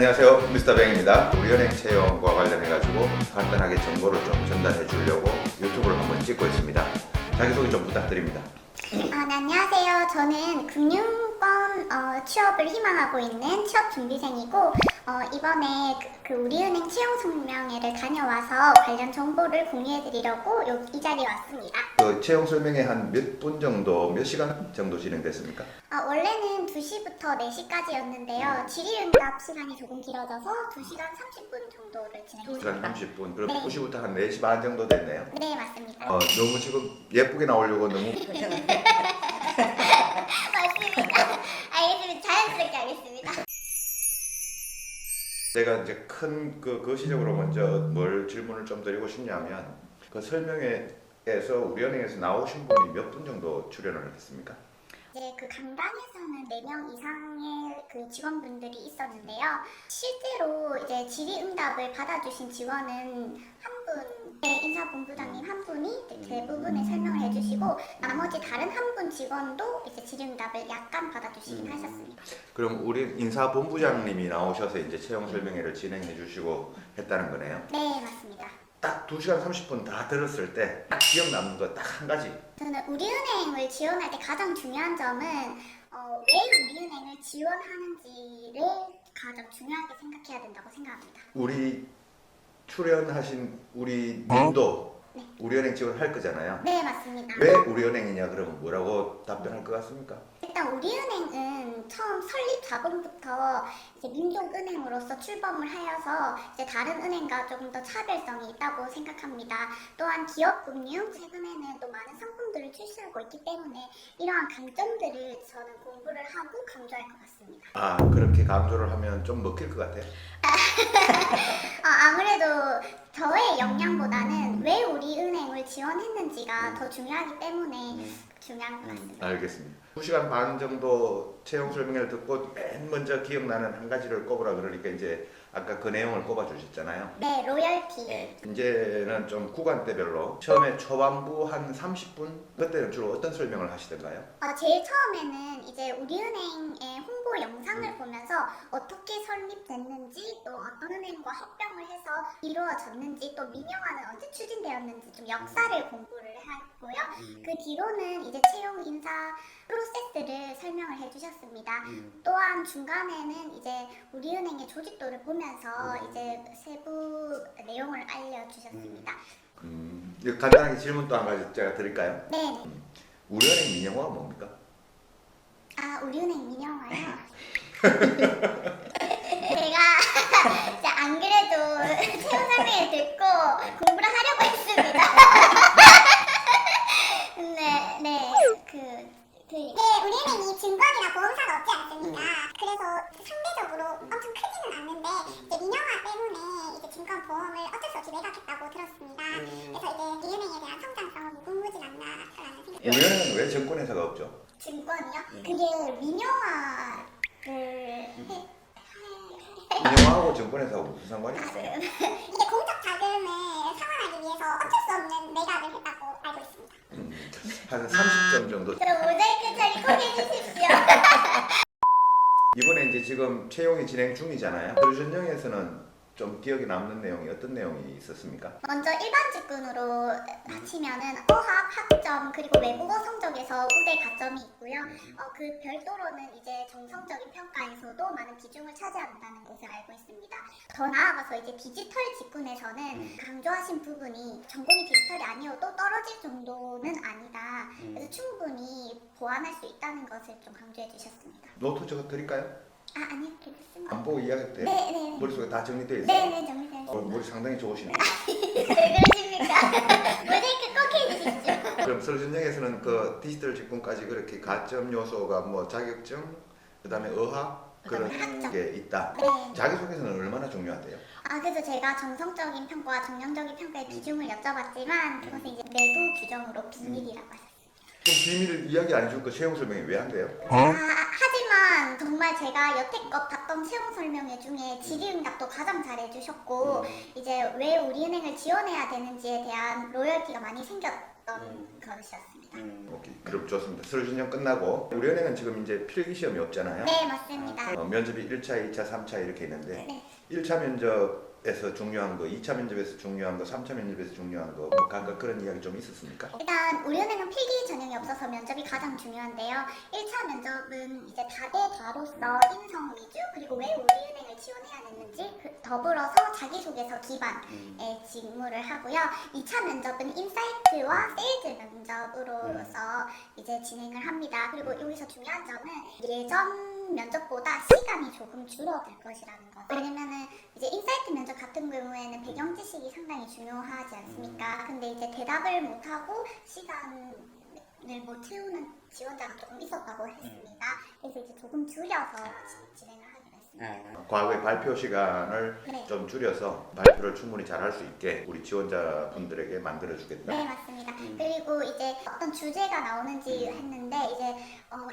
안녕하세요, 미스터 뱅입니다. 우리은행 채용과 관련해가지고 간단하게 정보를 좀 전달해 주려고 유튜브를 한번 찍고 있습니다. 자기소개 좀 부탁드립니다. 네, 안녕하세요. 저는 금융권 취업을 희망하고 있는 취업준비생이고 이번에 우리은행 채용설명회를 다녀와서 관련 정보를 공유해드리려고 이 자리에 왔습니다. 그 채용 설명회 한 몇 분 정도, 몇 시간 정도 진행됐습니까? 원래는 2시부터 4시까지였는데요. 질의응답 시간이 조금 길어져서 2시간 30분 정도를 2시간 진행했습니다. 30분, 그럼 네. 9시부터 한 4시 반 정도 됐네요. 네, 맞습니다. 너무 지금 예쁘게 나오려고 너무 맞습니다. 알겠습니다. 자연스럽게 하겠습니다. 제가 이제 큰 거시적으로 먼저 뭘 질문을 좀 드리고 싶냐면 그 설명회에서 우리은행에서 나오신 분이 몇 분 정도 출연을 했습니까? 이제 그 강당에서는 4명 이상의 그 직원분들이 있었는데요. 실제로 이제 질의응답을 받아주신 직원은 한 분, 인사본부장님 한 분이 대부분의 설명을 해주시고 나머지 다른 한 분 직원도 이제 질의응답을 약간 받아주시긴 하셨습니다. 그럼 우리 인사본부장님이 나오셔서 이제 채용 설명회를 진행해 주시고 했다는 거네요. 네, 맞습니다. 딱 2시간 30분 다 들었을 때 딱 기억 남는 거 딱 한 가지. 저는 우리은행을 지원할 때 가장 중요한 점은 왜 우리은행을 지원하는지를 가장 중요하게 생각해야 된다고 생각합니다. 우리 출연하신 우리 님도 네. 우리은행 지원할 거잖아요. 네, 맞습니다. 왜 우리은행이냐 그러면 뭐라고 답변할 것 같습니까? 일단 우리은행은 처음 설립 자본부터 이제 민족은행으로서 출범을 하여서 이제 다른 은행과 조금 더 차별성이 있다고 생각합니다. 또한 기업금융, 최근에는 또 많은 상품들을 출시하고 있기 때문에 이러한 강점들을 저는 공부를 하고 강조할 것 같습니다. 아, 그렇게 강조를 하면 좀 먹힐 것 같아요. 아무래도 저의 역량보다는 왜 우리 은행을 지원했는지가 더 중요하기 때문에 중요한 것 같습니다. 알겠습니다. 2시간 반 정도 채용 설명회를 듣고 맨 먼저 기억나는 한 가지를 꼽으라 그러니까 이제 아까 그 내용을 꼽아 주셨잖아요. 네, 로열티. 이제는 좀 구간대별로 처음에 초반부 한 30분 그때는 주로 어떤 설명을 하시던가요? 제일 처음에는 이제 우리은행의 홍보 영상을 보면서 어떻게 설립됐는지 또 어떤 은행과 합병을 해서 이루어졌는지 또 민영화는 언제 추진되었는지 좀 역사를 공부를 했고요. 그 뒤로는 이제 채용 인사 프로세스를 설명을 해주셨습니다. 또한 중간에는 이제 우리은행의 조직도를 보면서 이제 세부 내용을 알려주셨습니다. 이거 간단하게 질문 또 한 가지 제가 드릴까요? 네. 우리은행 민영화가 뭡니까? 우리은행 민영화요? 제가 이제 안 그래도 채용 설명회 듣고 공부를 하려고 했습니다. 우리은행이 증권이나 보험사가 없지 않습니까? 그래서 상대적으로 엄청 크지는 않는데 이제 민영화 때문에 이제 증권 보험을 어쩔 수 없이 매각했다고 들었습니다. 그래서 이제 우리은행에 대한 성장성은 무궁무진 않나라는 생각이 우리은행은 왜 증권회사가 없죠? 증권이요? 그게 민영화를 민영화하고 증권회사하고 무슨 상관이 있어요? 이게 공적 자금을 상환하기 위해서 어쩔 수 없는 매각을 했다고 알고 있습니다. 한 30점 정도. 그럼 모자이크 처리 꼭 해주십시오. 이번에 이제 지금 채용이 진행 중이잖아요. 그 전형에서는 좀 기억에 남는 내용이 어떤 내용이 있었습니까? 먼저 일반 직군으로 하시면은 어학, 학점 그리고 외국어 성적에서 우대 가점이 있고요. 그 별도로는 이제 정성적인 평가에서도 많은 비중을 차지한다는 것을 알고 있습니다. 더 나아가서 이제 디지털 직군에서는 강조하신 부분이 전공이 디지털이 아니어도 떨어질 정도는 아니다. 그래서 충분히 보완할 수 있다는 것을 좀 강조해 주셨습니다. 노트 적어 드릴까요? 아니요, 괜찮습니다. 안 보고 이야기해도 돼요? 네. 머릿속에 다 정리되어 있어요? 네, 정리되어 있습니다. 머리 상당히 좋으시네요. 왜 그러십니까? 모자이크 꼭 해주십시오. 그럼 서류전형에서는 그 디지털 직군까지 그렇게 가점 요소가 뭐 자격증, 그 다음에 어학 그런 학점. 게 있다. 네. 자기소개서는 얼마나 중요한데요? 그래서 제가 정성적인 평가와 정량적인 평가의 비중을 여쭤봤지만 그것은 이제 내부 규정으로 비밀이라고 하셨습니다. 그럼 비밀을 이야기 안 해줄 거 채용 설명이 왜 안 돼요? 하지만 정말 제가 여태껏 봤던 채용 설명회 중에 질의응답도 가장 잘해주셨고 이제 왜 우리은행을 지원해야 되는지에 대한 로열 기가 많이 생겼던 것이었습니다. 오케이. 그럼 좋습니다. 서류 신청 끝나고 우리은행은 지금 이제 필기 시험이 없잖아요. 네, 맞습니다. 면접이 1차, 2차, 3차 이렇게 있는데 네. 1차 면접에서 중요한 거, 2차 면접에서 중요한 거, 3차 면접에서 중요한 거, 뭐 각각 그런 이야기 좀 있었습니까? 일단 우리은행은 필기 전형이 없어서 면접이 가장 중요한데요. 1차 면접은 이제 다대다로서 인성 위주 그리고 왜 우리은행을 지원해야 했는지 더불어서 자기소개서 기반의 직무를 하고요. 2차 면접은 인사이트와 세일즈 면접으로서 이제 진행을 합니다. 그리고 여기서 중요한 점은 예전 면접보다 시간이 조금 줄어들 것이라는 거. 왜냐면은 이제 인사이트 면접 같은 경우에는 배경 지식이 상당히 중요하지 않습니까? 근데 이제 대답을 못하고 시간을 못 채우는 지원자가 조금 있었다고 했습니다. 그래서 이제 조금 줄여서 진행을 하기로 했습니다. 과거의 발표 시간을 네. 좀 줄여서 발표를 충분히 잘 할 수 있게 우리 지원자분들에게 만들어주겠다. 네, 맞습니다. 그리고 이제 어떤 주제가 나오는지 했는데 이제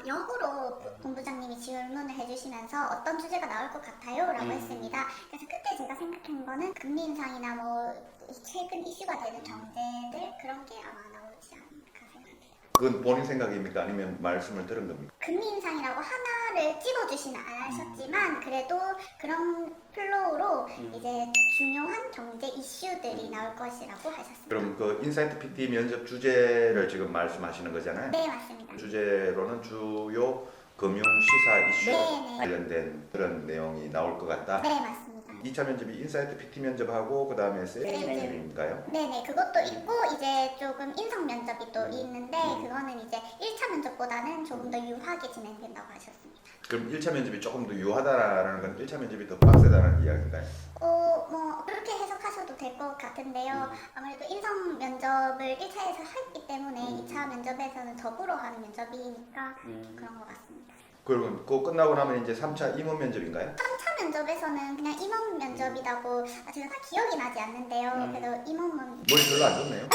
역으로 본부장님이 질문을 해주시면서 어떤 주제가 나올 것 같아요? 라고 했습니다. 그래서 그때 제가 생각한 거는 금리 인상이나 뭐 최근 이슈가 되는 경제들 그런 게 아마 나오지 않을까 생각해요. 그건 본인 생각입니까? 아니면 말씀을 들은 겁니까? 금리 인상이라고 하나를 집어주지는 않으셨지만 그래도 그런 플로우로 이제 중요한 경제 이슈들이 나올 것이라고 하셨습니다. 그럼 그 인사이트 PT 면접 주제를 지금 말씀하시는 거잖아요. 네, 맞습니다. 주제로는 주요 금융 시사 이슈 네, 네. 관련된 그런 내용이 나올 것 같다. 네, 맞습니다. 2차 면접이 인사이트 PT 면접하고 그 다음에 세일즈 네. 면접인가요? 네네, 그것도 있고 이제 조금 인성 면접이 또 있는데 그거는 이제 1차 면접보다는 조금 더 유하게 진행된다고 하셨습니다. 그럼 1차 면접이 조금 더 유하다라는 건 1차 면접이 더 빡세다는 이야기인가요? 뭐 그렇게 해석하셔도 될 것 같은데요. 아무래도 인성 면접을 1차에서 했기 때문에 2차 면접에서는 더불어 하는 면접이니까 그런 것 같습니다. 그러면 그거 끝나고 나면 이제 3차 임원 면접인가요? 3차 면접에서는 그냥 임원 면접이라고 제가 다 기억이 나지 않는데요. 그래서 임원은 머리 별로 안 좋네요.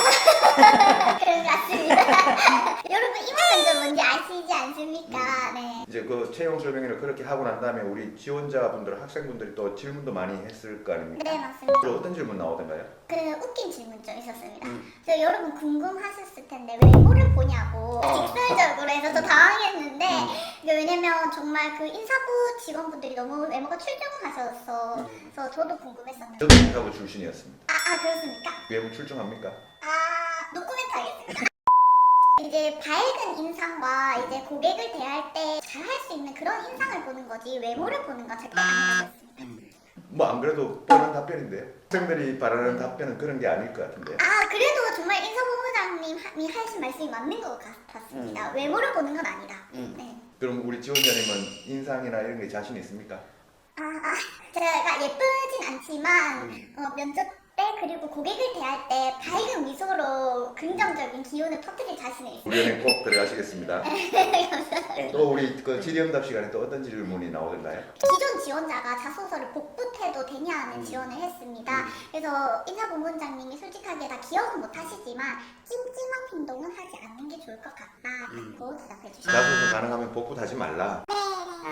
그런 것 같습니다. 여러분 임원 면접 뭔지 아시지 않습니까? 네. 이제 그 채용 설명회를 그렇게 하고 난 다음에 우리 지원자분들, 학생분들이 또 질문도 많이 했을 거 아닙니까? 네, 맞습니다. 그럼 어떤 질문 나오던가요? 그 웃긴 질문 좀 있었습니다. 그래서 여러분 궁금하셨을 텐데 외모를 보냐고 직설적으로 해서 저 당황했는데 왜냐면 정말 그 인사부 직원분들이 너무 외모가 출중하셔서 그래서 저도 궁금했었는데 저도 인사부 출신이었습니다. 그렇습니까? 외모 출중합니까? 노코멘트 하겠습니다. 이제 밝은 인상과 이제 고객을 대할 때 잘할 수 있는 그런 인상을 보는 거지 외모를 보는 건 절대 아니라고 했습니다. 뭐 안 그래도 뻔한 답변인데요. 학생들이 바라는 답변은 그런 게 아닐 것 같은데요. 그래도 정말 인사본부장님이 하신 말씀이 맞는 것 같았습니다. 외모를 보는 건 아니다. 네. 그럼 우리 지원자님은 인상이나 이런 게 자신 있습니까? 제가 예쁘진 않지만 면접 때 그리고 고객을 대할 때 밝은 미소로 긍정적인 기운을 터뜨릴 자신이 있어요. 우리 은행 꼭 들어가시겠습니다. 또 우리 그 질의응답 시간에 또 어떤 질문이 나오던가요? 기존 지원자가 자소서를 복붙해도 되냐는 지원을 했습니다. 그래서 인사본부장님이 솔직하게 다 기억은 못하시지만 찜찜한 행동은 하지 않는 게 좋을 것 같다고 대답해 주셨습니다. 자소서 가능하면 복붙하지 말라.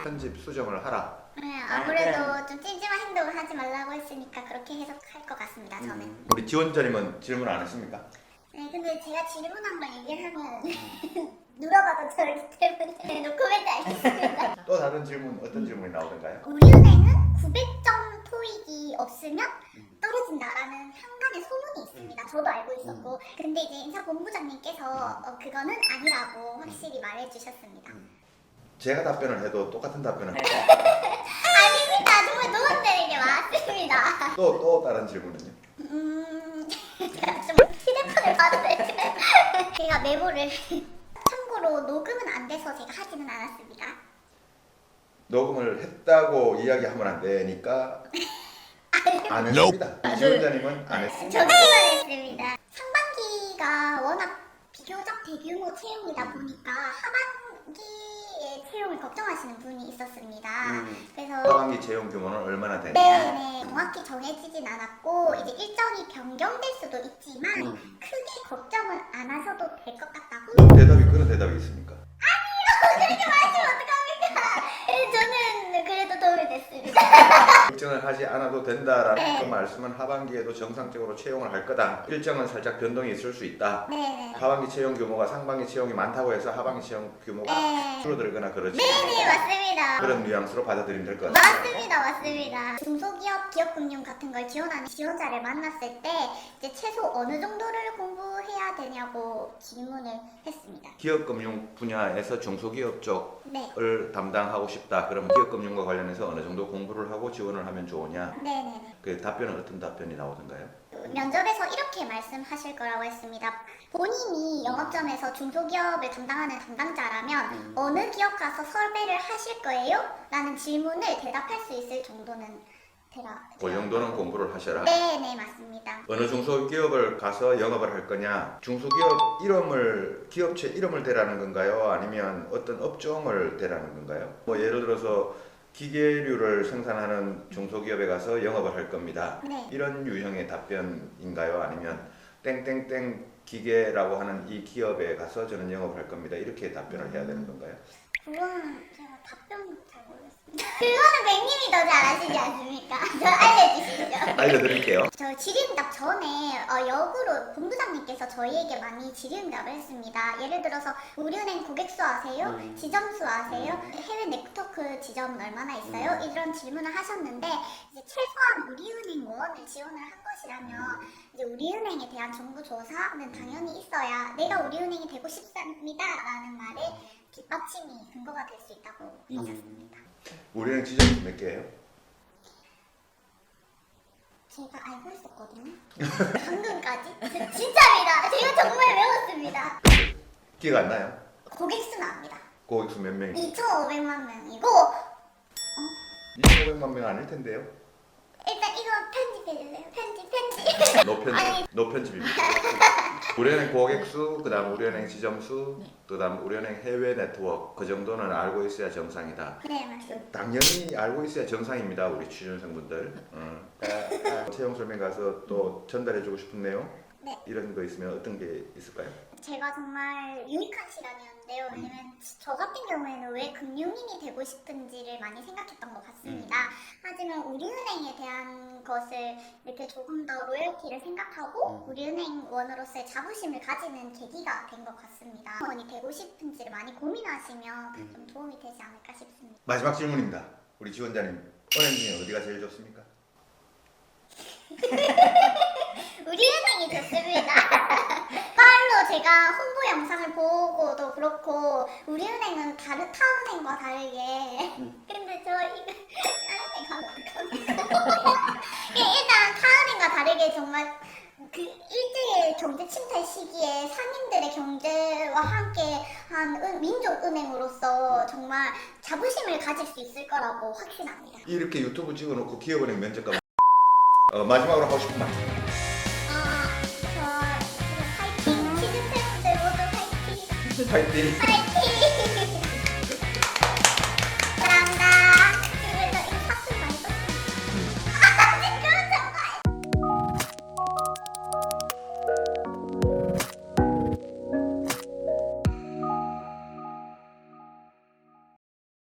편집 수정을 하라. 네, 아무래도 좀 찜찜한 행동을 하지 말라고 했으니까 그렇게 해석할 것 같습니다. 저는. 우리 지원자님은 질문 안 했습니까? 네, 근데 제가 질문한 걸 얘기하면 누가 봐도 저렇기 때문에 노코멘트 하겠습니다. 또 다른 질문 어떤 질문이 나오던가요? 우리은행은 900점 토익이 없으면 떨어진다라는 한간의 소문이 있습니다. 저도 알고 있었고 근데 이제 인사본부장님께서 그거는 아니라고 확실히 말해주셨습니다. 제가 답변을 해도 똑같은 답변을 해요. 아닙니다. 정말 도움되는 게 많습니다. 또 다른 질문은요? 제가 좀 휴대폰을 봐도 될까요? 제가 메모를 참고로 녹음은 안 돼서 제가 하지는 않았습니다. 녹음을 했다고 이야기하면 안 되니까 안 했습니다. 지원자님은 안 했습니다. 저기만 했습니다. 상반기가 워낙 비교적 대규모 채용이다 보니까 하반기에 채용을 걱정하시는 분이 있었습니다. 그래서 하반기 채용 규모는 얼마나 되냐? 네, 정확히 정해지진 않았고 이제 일정이 변경될 수도 있지만 크게 걱정은 안 하셔도 될 것 같다고. 그런 대답이 있습니까? 그렇게 말하시면 어떡합니까? 저는 그래도 도움이 됐습니다. 걱정을 하지 않아도 된다라는 네. 그 말씀은 하반기에도 정상적으로 채용을 할 거다. 일정은 살짝 변동이 있을 수 있다. 네네. 하반기 채용 규모가 상반기 채용이 많다고 해서 하반기 채용 규모가 네. 줄어들거나 그러지 네네, 맞습니다. 그런 뉘앙스로 받아들이면 될 것 같습니다. 맞습니다, 맞습니다. 중소기업, 기업금융 같은 걸 지원하는 지원자를 만났을 때 이제 최소 어느 정도를 공부해야 되냐고 질문을 했습니다. 기업금융 분야에서 중소기업 네, 쪽을 담당하고 싶다. 그러면 기업금융과 관련해서 어느 정도 공부를 하고 지원을 하면 좋으냐? 네네네. 그 답변은 어떤 답변이 나오던가요? 면접에서 이렇게 말씀하실 거라고 했습니다. 본인이 영업점에서 중소기업을 담당하는 담당자라면 어느 기업 가서 섭외를 하실 거예요? 라는 질문을 대답할 수 있을 정도는 그 정도는 공부를 하셔라. 네네, 맞습니다. 어느 중소기업을 가서 영업을 할 거냐? 중소기업 이름을 기업체 이름을 대라는 건가요? 아니면 어떤 업종을 대라는 건가요? 뭐 예를 들어서 기계류를 생산하는 중소기업에 가서 영업을 할 겁니다. 네. 이런 유형의 답변인가요? 아니면 땡땡땡 기계라고 하는 이 기업에 가서 저는 영업을 할 겁니다. 이렇게 답변을 해야 되는 건가요? 그거는 제가 답변 잘 모르겠습니다. 그거는 백님이 더 잘하시지 않습니까? 저 알려주시죠. 알려드릴게요. 저 질의응답 전에 역으로 본부장님께서 저희에게 많이 질의응답을 했습니다. 예를 들어서 우리은행 고객수 아세요? 지점수 아세요? 해외 네트워크 지점은 얼마나 있어요? 이런 질문을 하셨는데 이제 최소한 우리은행 원을 지원을 한 것이라면 이제 우리은행에 대한 정부 조사는 당연히 있어야 내가 우리은행이 되고 싶습니다 라는 말에 뒷받침이 근거가 될 수 있다고 하셨습니다. 우리는 지점수 몇 개예요? 제가 알고 있었거든요. 방금까지. 진짜입니다. 제가 정말 외웠습니다. 기억 안 나요? 고객수는 압니다. 고객수 몇 명이? 2,500만 명이고 2,500만 명 아닐 텐데요? 일단 이거 편집해주세요. 편집. 아니. 노편집입니다. 우리은행 고객수, 그 다음 우리은행 지점수, 그 다음 우리은행 해외 네트워크 그 정도는 알고 있어야 정상이다. 네, 맞습니다. 당연히 알고 있어야 정상입니다. 우리 취준생분들. 채용 설명 가서 또 전달해주고 싶은 내용 네. 이런 거 있으면 어떤 게 있을까요? 제가 정말 유익한 시간이었는데요. 왜냐면 저 같은 경우에는 왜 금융인이 되고 싶은지를 많이 생각했던 것 같습니다. 하지만 우리은행에 대한 것을 이렇게 조금 더 로열티를 생각하고 우리은행 원으로서의 자부심을 가지는 계기가 된 것 같습니다. 원이 되고 싶은지를 많이 고민하시면 좀 도움이 되지 않을까 싶습니다. 마지막 질문입니다. 우리 지원자님, 은행 중에 어디가 제일 좋습니까? 우리은행이 좋습니다. 바로 제가 홍보 영상을 보고도 그렇고 우리은행은 다른 타은행과 다르게 근데 저 이거 일단 타은행과 다르게 정말 그 일제의 경제 침체 시기에 상인들의 경제와 함께 한 민족은행으로서 정말 자부심을 가질 수 있을 거라고 확신합니다. 이렇게 유튜브 찍어놓고 기업은행 면접관 마지막으로 하고 싶은 말. 저 지금 파이팅! 취준생분들 모두 파이팅! 파이팅! 파이팅!